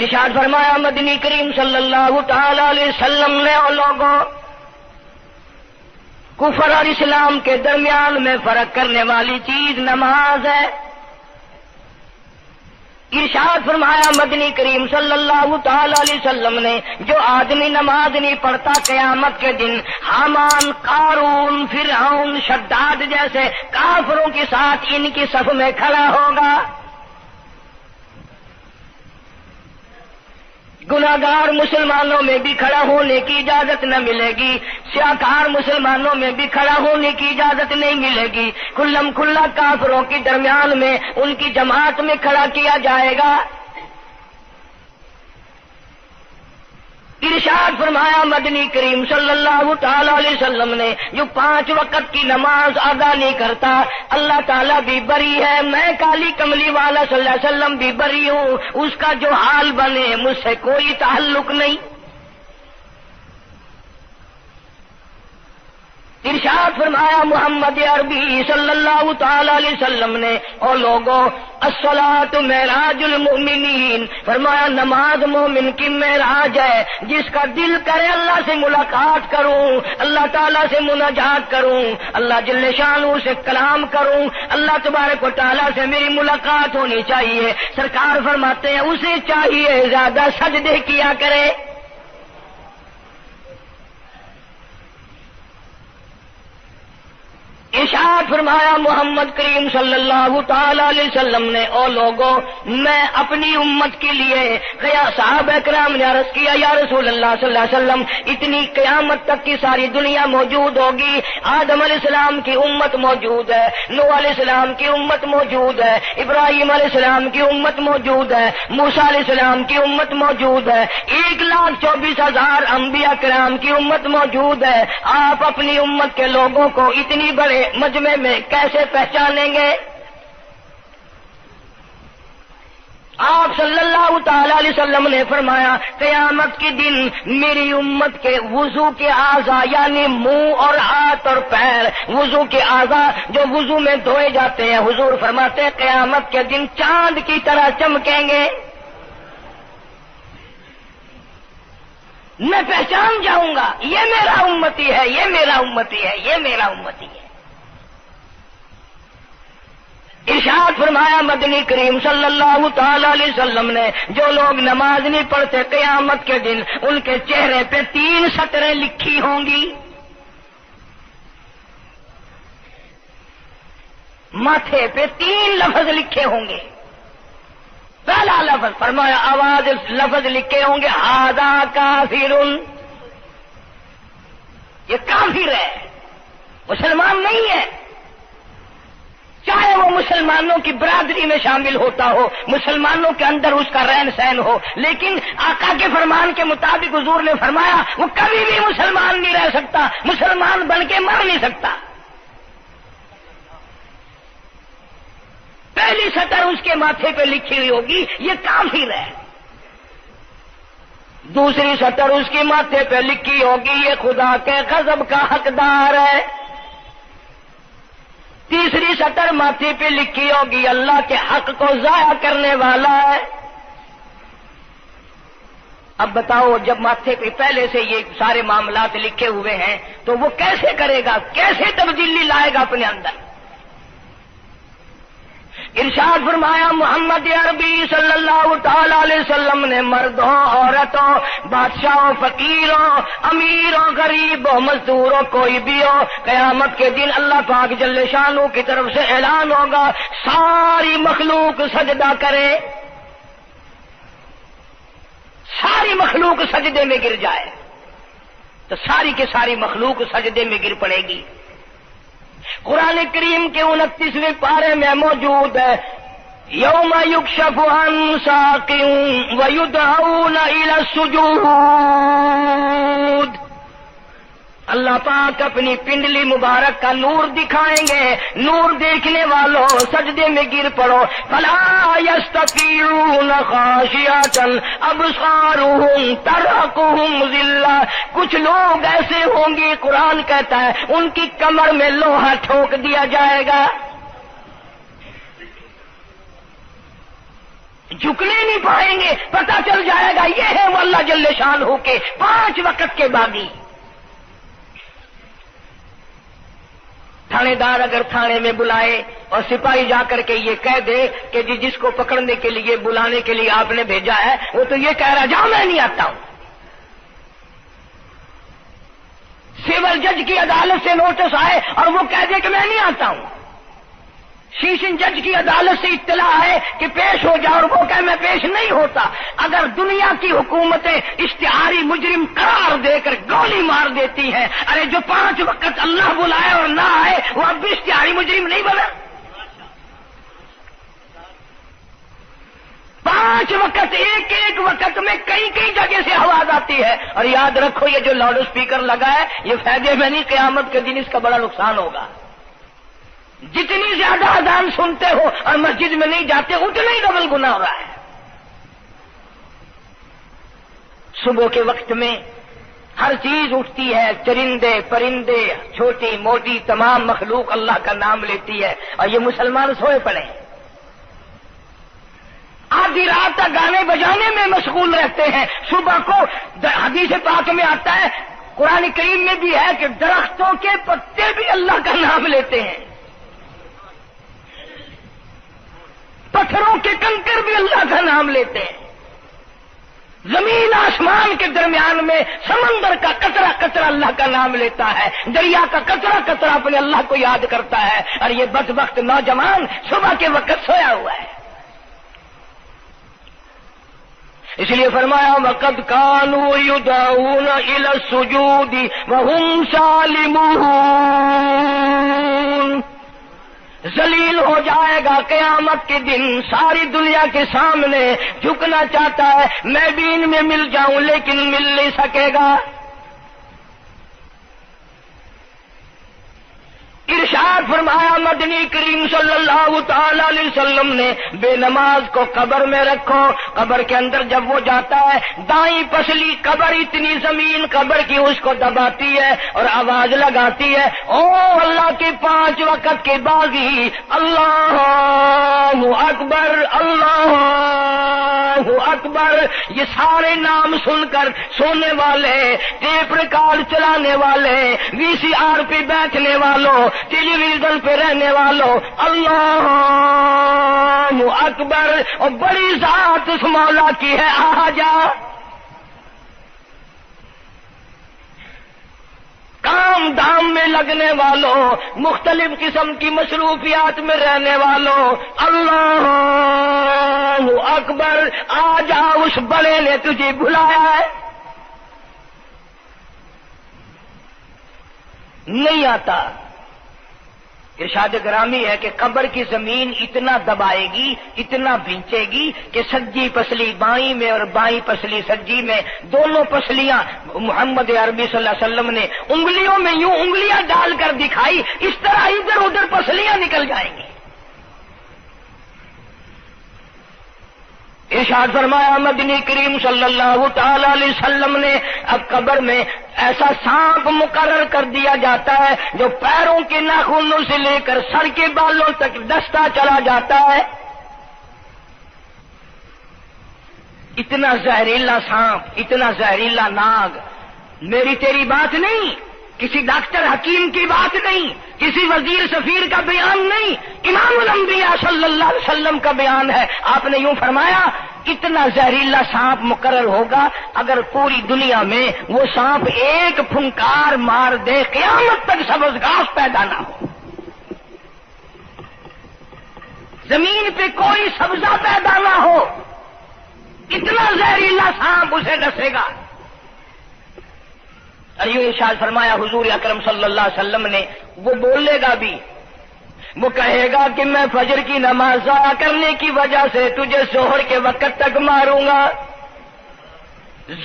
ارشاد فرمایا مدنی کریم صلی اللہ تعالی علیہ وسلم نے اور لوگوں کفر اور اسلام کے درمیان میں فرق کرنے والی چیز نماز ہے۔ ارشاد فرمایا مدنی کریم صلی اللہ تعالی علیہ وسلم نے جو آدمی نماز نہیں پڑھتا قیامت کے دن حامان، قارون، فرعون، شداد جیسے کافروں کے ساتھ ان کی صف میں کھڑا ہوگا۔ گناہگار مسلمانوں میں بھی کھڑا ہونے کی اجازت نہ ملے گی، سیاکار مسلمانوں میں بھی کھڑا ہونے کی اجازت نہیں ملے گی، کھلم کھلا کافروں کے درمیان میں ان کی جماعت میں کھڑا کیا جائے گا۔ ارشاد فرمایا مدنی کریم صلی اللہ تعالی علیہ وسلم نے جو 5 وقت کی نماز ادا نہیں کرتا اللہ تعالیٰ بھی بری ہے، میں کالی کملی والا صلی اللہ علیہ وسلم بھی بری ہوں، اس کا جو حال بنے مجھ سے کوئی تعلق نہیں۔ ارشاد فرمایا محمد عربی صلی اللہ تعالی علیہ وسلم نے اور لوگوں الصلاۃ معراج المؤمنین، فرمایا نماز مومن کی معراج ہے، جس کا دل کرے اللہ سے ملاقات کروں، اللہ تعالیٰ سے مناجات کروں، اللہ جل شانہ سے کلام کروں، اللہ تبارک و تعالیٰ سے میری ملاقات ہونی چاہیے۔ سرکار فرماتے ہیں اسے چاہیے زیادہ سجدے کیا کرے۔ ارشاد فرمایا محمد کریم صلی اللہ تعالی علیہ وسلم نے او لوگوں میں اپنی امت کے لیے صحابہ کرام نے عرض کیا یا رسول اللہ صلی اللہ علیہ وسلم اتنی قیامت تک کی ساری دنیا موجود ہوگی، آدم علیہ السلام کی امت موجود ہے، نوح علیہ السلام کی امت موجود ہے، ابراہیم علیہ السلام کی امت موجود ہے، موسیٰ علیہ السلام کی امت موجود ہے، 1,24,000 انبیاء کرام کی امت موجود ہے، آپ اپنی امت کے لوگوں کو اتنی بڑے مجمع میں کیسے پہچانیں گے؟ آپ صلی اللہ تعالی علیہ وسلم نے فرمایا قیامت کے دن میری امت کے وضو کے اعضاء یعنی منہ اور ہاتھ اور پیر، وضو کے اعضاء جو وضو میں دھوئے جاتے ہیں، حضور فرماتے ہیں قیامت کے دن چاند کی طرح چمکیں گے، میں پہچان جاؤں گا یہ میرا امتی ہے، یہ میرا امتی ہے، یہ میرا امتی ہے۔ ارشاد فرمایا مدنی کریم صلی اللہ تعالی علیہ وسلم نے جو لوگ نماز نہیں پڑھتے قیامت کے دن ان کے چہرے پہ 3 سطریں لکھی ہوں گی، ماتھے پہ 3 لفظ لکھے ہوں گے۔ پہلا لفظ فرمایا آواز لفظ لکھے ہوں گے ھذا کافر، یہ کافر ہے، مسلمان نہیں ہے، چاہے وہ مسلمانوں کی برادری میں شامل ہوتا ہو، مسلمانوں کے اندر اس کا رہن سہن ہو، لیکن آقا کے فرمان کے مطابق حضور نے فرمایا وہ کبھی بھی مسلمان نہیں رہ سکتا، مسلمان بن کے مر نہیں سکتا۔ پہلی سطر اس کے ماتھے پہ لکھی ہوئی ہوگی یہ کافر ہے، دوسری سطر اس کے ماتھے پہ لکھی ہوگی یہ خدا کے غضب کا حقدار ہے، تیسری سطر ماتھے پہ لکھی ہوگی اللہ کے حق کو ضائع کرنے والا ہے۔ اب بتاؤ جب ماتھے پہ پہلے سے یہ سارے معاملات لکھے ہوئے ہیں تو وہ کیسے کرے گا، کیسے تبدیلی لائے گا اپنے اندر؟ ارشاد فرمایا محمد عربی صلی اللہ تعالی علیہ وسلم نے مردوں، عورتوں، بادشاہوں، فقیروں، امیروں، غریبوں، مزدوروں، کوئی بھی ہو، قیامت کے دن اللہ پاک جل شانہ کی طرف سے اعلان ہوگا ساری مخلوق سجدہ کرے، ساری مخلوق سجدے میں گر جائے تو ساری کی ساری مخلوق سجدے میں گر پڑے گی۔ قرآن کریم کے 29ویں پارے میں موجود ہے یوم یکشف عن ساق ویدعون الی السجود، اللہ پاک اپنی پنڈلی مبارک کا نور دکھائیں گے، نور دیکھنے والوں سجدے میں گر پڑو، فلا یستطیعون خاشعۃ ابصارهم ترهقهم ذلہ، کچھ لوگ ایسے ہوں گے قرآن کہتا ہے ان کی کمر میں لوہا ٹھوک دیا جائے گا، جھکنے نہیں پائیں گے، پتہ چل جائے گا یہ ہے وہ اللہ جل شان ہو کے 5 وقت کے باغی۔ تھانے دار اگر تھانے میں بلائے اور سپاہی جا کر کے یہ کہہ دے کہ جی جس کو پکڑنے کے لیے بلانے کے لیے آپ نے بھیجا ہے وہ تو یہ کہہ رہا جاؤ میں نہیں آتا ہوں۔ سول جج کی عدالت سے نوٹس آئے اور وہ کہہ دے کہ میں نہیں آتا ہوں۔ سیشن جج کی عدالت سے اطلاع ہے کہ پیش ہو جاؤ اور وہ کہے میں پیش نہیں ہوتا۔ اگر دنیا کی حکومتیں اشتہاری مجرم قرار دے کر گولی مار دیتی ہیں، ارے جو 5 وقت اللہ بلائے اور نہ آئے وہ اب بھی اشتہاری مجرم نہیں بنا؟ 5 وقت ایک وقت میں کئی جگہ سے آواز آتی ہے۔ اور یاد رکھو یہ جو لاؤڈ اسپیکر لگا ہے یہ فائدے میں نہیں، قیامت کے دن اس کا بڑا نقصان ہوگا۔ جتنی زیادہ اذان سنتے ہو اور مسجد میں نہیں جاتے اتنا ہی ڈبل گناہ ہو رہا ہے۔ صبح کے وقت میں ہر چیز اٹھتی ہے، چرندے پرندے چھوٹی موٹی تمام مخلوق اللہ کا نام لیتی ہے، اور یہ مسلمان سوئے پڑے ہیں، آدھی رات تک گانے بجانے میں مشغول رہتے ہیں۔ صبح کو حدیث پاک میں آتا ہے، قرآن کریم میں بھی ہے کہ درختوں کے پتے بھی اللہ کا نام لیتے ہیں، پتھروں کے کنکر بھی اللہ کا نام لیتے ہیں، زمین آسمان کے درمیان میں سمندر کا قطرہ قطرہ اللہ کا نام لیتا ہے، دریا کا قطرہ قطرہ اپنے اللہ کو یاد کرتا ہے، اور یہ بدبخت نوجوان صبح کے وقت سویا ہوا ہے۔ اس لیے فرمایا وَقَدْ كَانُوا يُدْعَوْنَ إِلَى السُّجُودِ وَهُمْ سَالِمُونَ۔ ذلیل ہو جائے گا قیامت کے دن، ساری دنیا کے سامنے جھکنا چاہتا ہے میں بھی ان میں مل جاؤں لیکن مل نہیں سکے گا۔ ارشاد فرمایا مدنی کریم صلی اللہ تعالی علیہ وسلم نے بے نماز کو قبر میں رکھو، قبر کے اندر جب وہ جاتا ہے دائیں پسلی قبر اتنی زمین قبر کی اس کو دباتی ہے اور آواز لگاتی ہے او اللہ کے 5 وقت کے باغی، اللہ اکبر اللہ اکبر۔ یہ سارے نام سن کر سونے والے، ٹیپ ریکارڈ چلانے والے، وی سی آر پہ بیٹھنے والوں، ٹیلی ویژن پہ رہنے والوں اللہ اکبر، اور بڑی ذات اس مولا کی ہے آ جا۔ کام دام میں لگنے والوں، مختلف قسم کی مصروفیات میں رہنے والوں اللہ اکبر، آ جا اس بڑے نے تجھے بلایا ہے۔ نہیں آتا۔ ارشاد گرامی ہے کہ قبر کی زمین اتنا دبائے گی، اتنا بھینچے گی کہ سجی پسلی بائیں میں اور بائیں پسلی سجی میں، دونوں پسلیاں محمد عربی صلی اللہ علیہ وسلم نے انگلیوں میں یوں انگلیاں ڈال کر دکھائی، اس طرح ادھر ادھر پسلیاں نکل جائیں گی۔ ارشاد فرمایا مدنی کریم صلی اللہ تعالی علیہ وسلم نے اب قبر میں ایسا سانپ مقرر کر دیا جاتا ہے جو پیروں کے ناخنوں سے لے کر سر کے بالوں تک ڈستا چلا جاتا ہے۔ اتنا زہریلا سانپ، اتنا زہریلا ناگ، میری تیری بات نہیں، کسی ڈاکٹر حکیم کی بات نہیں، کسی وزیر سفیر کا بیان نہیں، امام الانبیاء صلی اللہ علیہ وسلم کا بیان ہے۔ آپ نے یوں فرمایا اتنا زہریلا سانپ مقرر ہوگا اگر پوری دنیا میں وہ سانپ ایک پھنکار مار دے قیامت تک سبز گھاس پیدا نہ ہو، زمین پہ کوئی سبزہ پیدا نہ ہو، اتنا زہریلا سانپ اسے ڈسے گا۔ اور یوں ارشاد فرمایا حضور اکرم صلی اللہ علیہ وسلم نے، وہ بولے گا بھی، وہ کہے گا کہ میں فجر کی نماز ضائع کرنے کی وجہ سے تجھے ظہر کے وقت تک ماروں گا،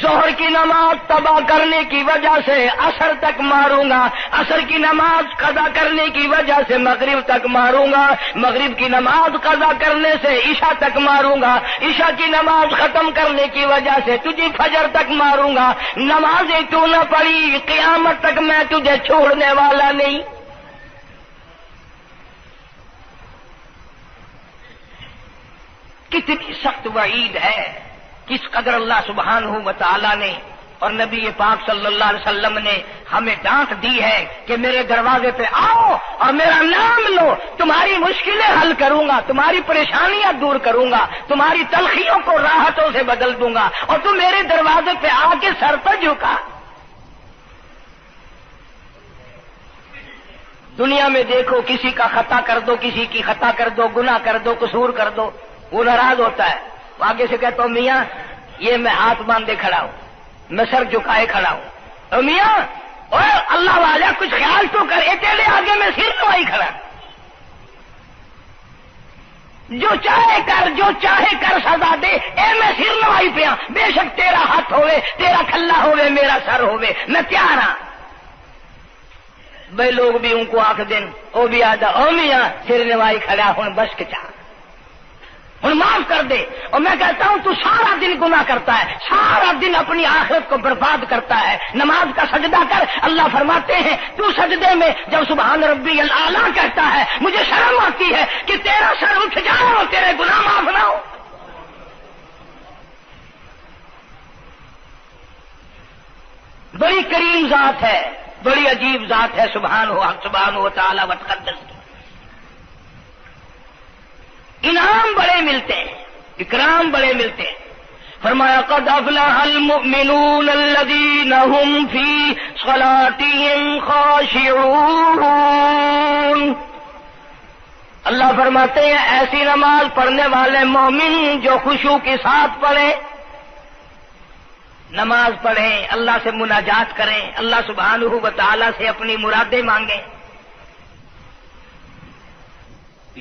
ظہر کی نماز تباہ کرنے کی وجہ سے عصر تک ماروں گا، عصر کی نماز قضا کرنے کی وجہ سے مغرب تک ماروں گا، مغرب کی نماز قضا کرنے سے عشاء تک ماروں گا، عشاء کی نماز ختم کرنے کی وجہ سے تجھے فجر تک ماروں گا، نمازیں تو نہ پڑھی قیامت تک میں تجھے چھوڑنے والا نہیں۔ کتنی سخت وعید ہے، کس قدر اللہ سبحانہ و تعالی نے اور نبی پاک صلی اللہ علیہ وسلم نے ہمیں ڈانٹ دی ہے کہ میرے دروازے پہ آؤ اور میرا نام لو، تمہاری مشکلیں حل کروں گا، تمہاری پریشانیاں دور کروں گا، تمہاری تلخیوں کو راحتوں سے بدل دوں گا، اور تم میرے دروازے پہ آ کے سر پر جھکا۔ دنیا میں دیکھو، کسی کا خطا کر دو، کسی کی خطا کر دو، گناہ کر دو، قصور کر دو، وہ ناراض ہوتا ہے، وہ آگے سے کہتا ہوں میاں یہ میں ہاتھ باندھے کھڑا ہوں، میں سر جھکائے کھڑا ہوں، اور میاں اور اللہ والا کچھ خیال تو کر، تیرے آگے میں سر نوائی کھڑا، جو چاہے کر، جو چاہے کر سزا دے، اے میں سر نوائی پہ ہاں، بے شک تیرا ہاتھ ہوئے، تیرا کھلا ہوئے، میرا سر ہوئے، میں تیار ہاں۔ بھائی لوگ بھی ان کو آنکھ دیں، وہ بھی آدھا او میاں سر نوائی کھڑا ہوں، بس کے چاہ ہوں معاف کر دے۔ اور میں کہتا ہوں تو سارا دن گناہ کرتا ہے، سارا دن اپنی آخرت کو برباد کرتا ہے، نماز کا سجدہ کر، اللہ فرماتے ہیں تو سجدے میں جب سبحان ربی الاعلیٰ کہتا ہے مجھے شرم آتی ہے کہ تیرا سر اٹھ جائے اور تیرے گناہ معاف نہ ہو۔ بڑی کریم ذات ہے، بڑی عجیب ذات ہے سبحانہ و تعالی و تقدس کی۔ انعام بڑے ملتے ہیں، اکرام بڑے ملتے ہیں۔ فرمایا قد افلح المؤمنون الذین هم فی صلاتهم خاشعون۔ اللہ فرماتے ہیں ایسی نماز پڑھنے والے مومن جو خشوع کے ساتھ پڑھیں، نماز پڑھیں، اللہ سے مناجات کریں، اللہ سبحانہ و تعالی سے اپنی مرادیں مانگیں۔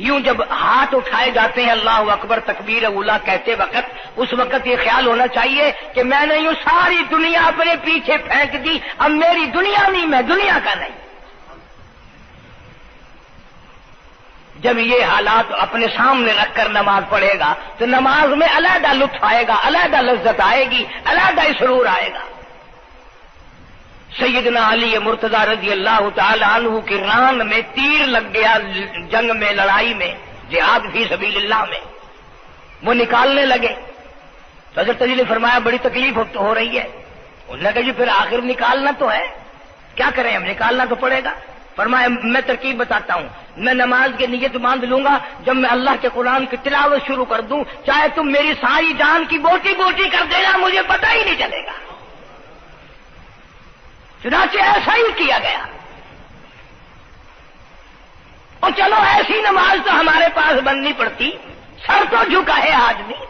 یوں جب ہاتھ اٹھائے جاتے ہیں اللہ اکبر تکبیر اولا کہتے وقت، اس وقت یہ خیال ہونا چاہیے کہ میں نے یوں ساری دنیا اپنے پیچھے پھینک دی، اب میری دنیا نہیں، میں دنیا کا نہیں۔ جب یہ حالات اپنے سامنے رکھ کر نماز پڑھے گا تو نماز میں علیحدہ لطف آئے گا، علیحدہ لذت آئے گی، علیحدہ سرور آئے گا۔ سیدنا علی مرتضی رضی اللہ تعالی عنہ کی ران میں تیر لگ گیا، جنگ میں، لڑائی میں، جہاد فی سبیل اللہ میں، وہ نکالنے لگے تو حضرت علی نے فرمایا بڑی تکلیف ہو رہی ہے۔ انہوں نے کہا جی پھر آخر نکالنا تو ہے، کیا کریں ہم، نکالنا تو پڑے گا۔ فرمایا میں ترکیب بتاتا ہوں، میں نماز کی نیت باندھ لوں گا، جب میں اللہ کے قرآن کی تلاوت شروع کر دوں چاہے تم میری ساری جان کی بوٹی بوٹی کر دینا، مجھے پتہ ہی نہیں چلے گا۔ چنانچہ ایسا ہی کیا گیا۔ اور چلو ایسی نماز تو ہمارے پاس بننی پڑتی، سر تو جھکا ہے آدمی۔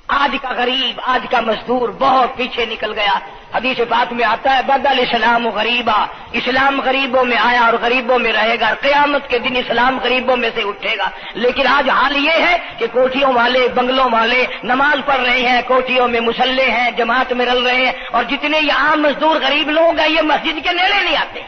آج کا غریب، آج کا مزدور بہت پیچھے نکل گیا۔ حدیث پاک میں آتا ہے بدل اسلام غریبا، اسلام غریبوں میں آیا اور غریبوں میں رہے گا، قیامت کے دن اسلام غریبوں میں سے اٹھے گا۔ لیکن آج حال یہ ہے کہ کوٹھیوں والے، بنگلوں والے نماز پڑھ رہے ہیں، کوٹھیوں میں مصلے ہیں، جماعت میں رل رہے ہیں، اور جتنے یہ عام مزدور غریب لوگ ہیں یہ مسجد کے نیڑے نہیں آتے۔